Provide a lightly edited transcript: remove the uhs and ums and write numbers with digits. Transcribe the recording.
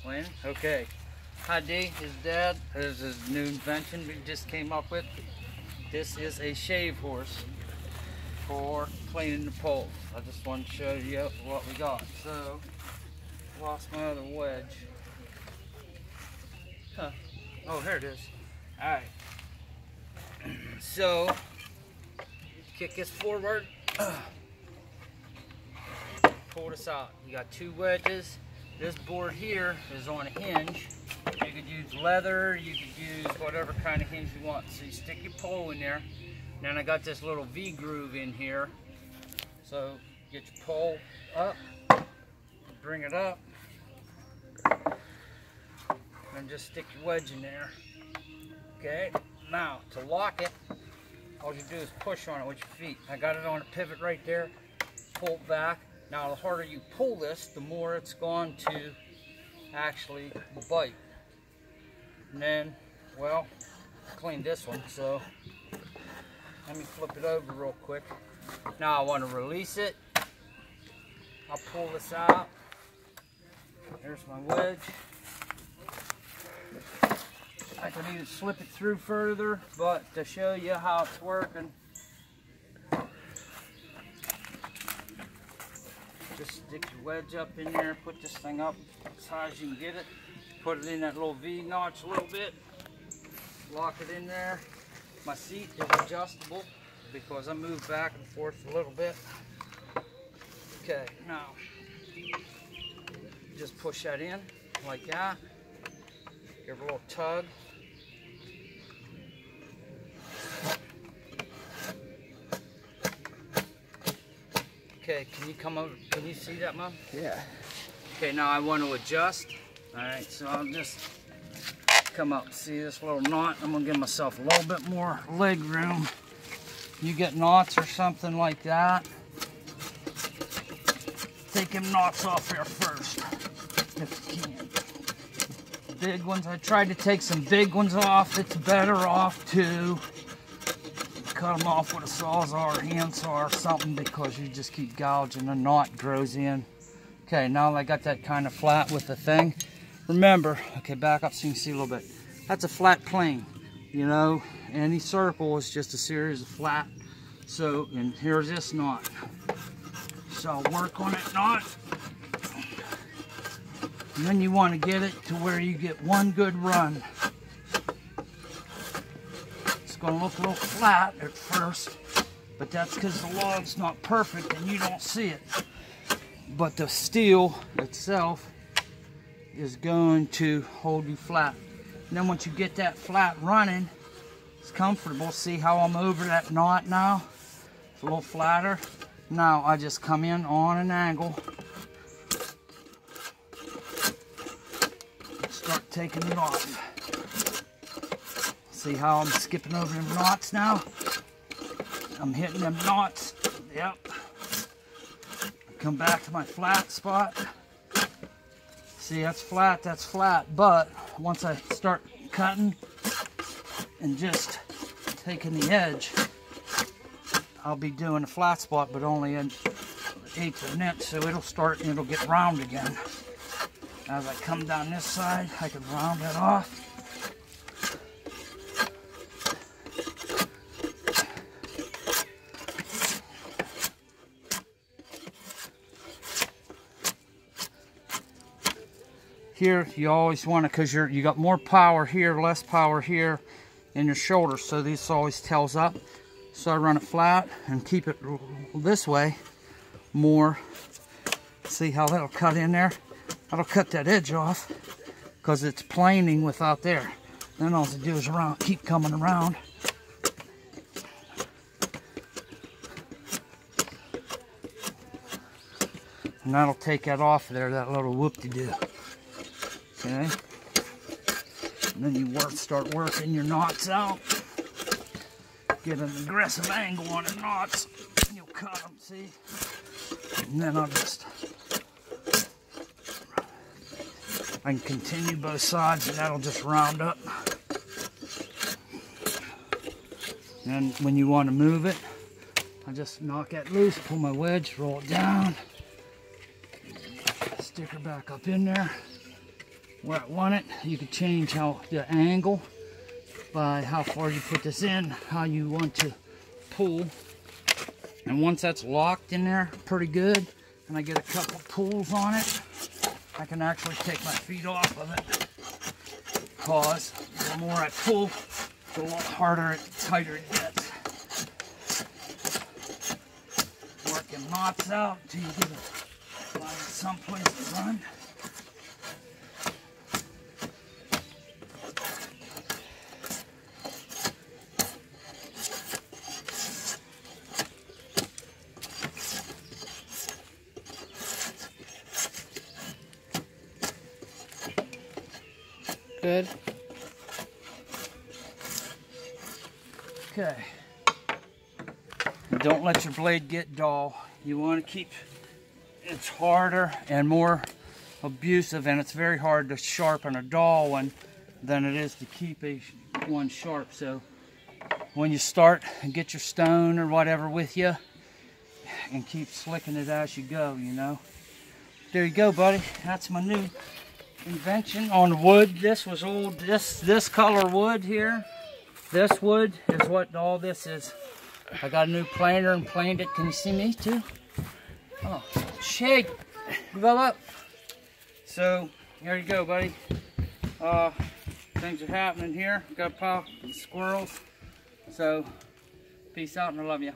Lynn, okay. Hi D, his dad. This is his new invention we just came up with. This is a shave horse for cleaning the poles. I just want to show you what we got. So, lost my other wedge. Huh. Oh, here it is. Alright. So, kick this forward. Pull this out. You got two wedges. This board here is on a hinge. You could use leather, you could use whatever kind of hinge you want. So you stick your pole in there. Then I got this little V groove in here. So get your pole up, bring it up, and just stick your wedge in there. Okay, now to lock it, all you do is push on it with your feet. I got it on a pivot right there, pull it back. Now the harder you pull this, the more it's going to actually bite. And then, well, clean this one, so let me flip it over real quick. Now I want to release it. I'll pull this out. There's my wedge. I can either slip it through further, but to show you how it's working, just stick your wedge up in there, put this thing up as high as you can get it, put it in that little V notch a little bit, lock it in there. My seat is adjustable because I move back and forth a little bit. Okay, now just push that in like that, give it a little tug. Okay, can you come over? Can you see that, Mom? Yeah. Okay, now I want to adjust. All right, so I'll just come up. See this little knot? I'm gonna give myself a little bit more leg room. You get knots or something like that, take them knots off here first, if you can. Big ones, I tried to take some big ones off. It's better off to cut them off with a sawzall or handsaw or something because you just keep gouging, the knot grows in. Okay, now I got that kind of flat with the thing. Remember, okay, back up so you can see a little bit. That's a flat plane, you know. Any circle is just a series of flat. So, and here's this knot. So I'll work on that knot. And then you want to get it to where you get one good run. It's going to look a little flat at first, but that's because the log's not perfect and you don't see it. But the steel itself is going to hold you flat. And then once you get that flat running, it's comfortable. See how I'm over that knot now? It's a little flatter. Now I just come in on an angle, start taking it off. See how I'm skipping over them knots now? I'm hitting them knots. Yep. Come back to my flat spot. See, that's flat, but once I start cutting and just taking the edge, I'll be doing a flat spot, but only an 1/8 of an inch, so it'll get round again. As I come down this side, I can round it off. Here, you always want to, because you got more power here, less power here in your shoulder, so this always tells up. So I run it flat and keep it this way more. See how that'll cut in there? That'll cut that edge off because it's planing without there. Then all I do is keep coming around. And that'll take that off there, that little whoop-de-doo. Okay, and then you start working your knots out. Get an aggressive angle on the knots, and you'll cut them, see? And then I can continue both sides, and that'll just round up. And when you want to move it, I just knock that loose, pull my wedge, roll it down, stick her back up in there. where I want it. You can change how the angle by how far you put this in, how you want to pull. And once that's locked in there pretty good, and I get a couple pulls on it, I can actually take my feet off of it. Because the more I pull, the harder and tighter it gets. Working knots out until you get a find someplace to run. Good. Okay. Don't let your blade get dull. You want to keep it's harder and more abusive, and it's very hard to sharpen a dull one than it is to keep one sharp. So when you start, and get your stone or whatever with you and keep slicking it as you go, you know. There you go, buddy. That's my new invention on wood. This was old, this color wood here. This wood is what all this is. I got a new planer and planed it. Can you see me too? Oh, shake. Go up. So, there you go, buddy. Things are happening here. Got a pile of squirrels. So, peace out and I love you.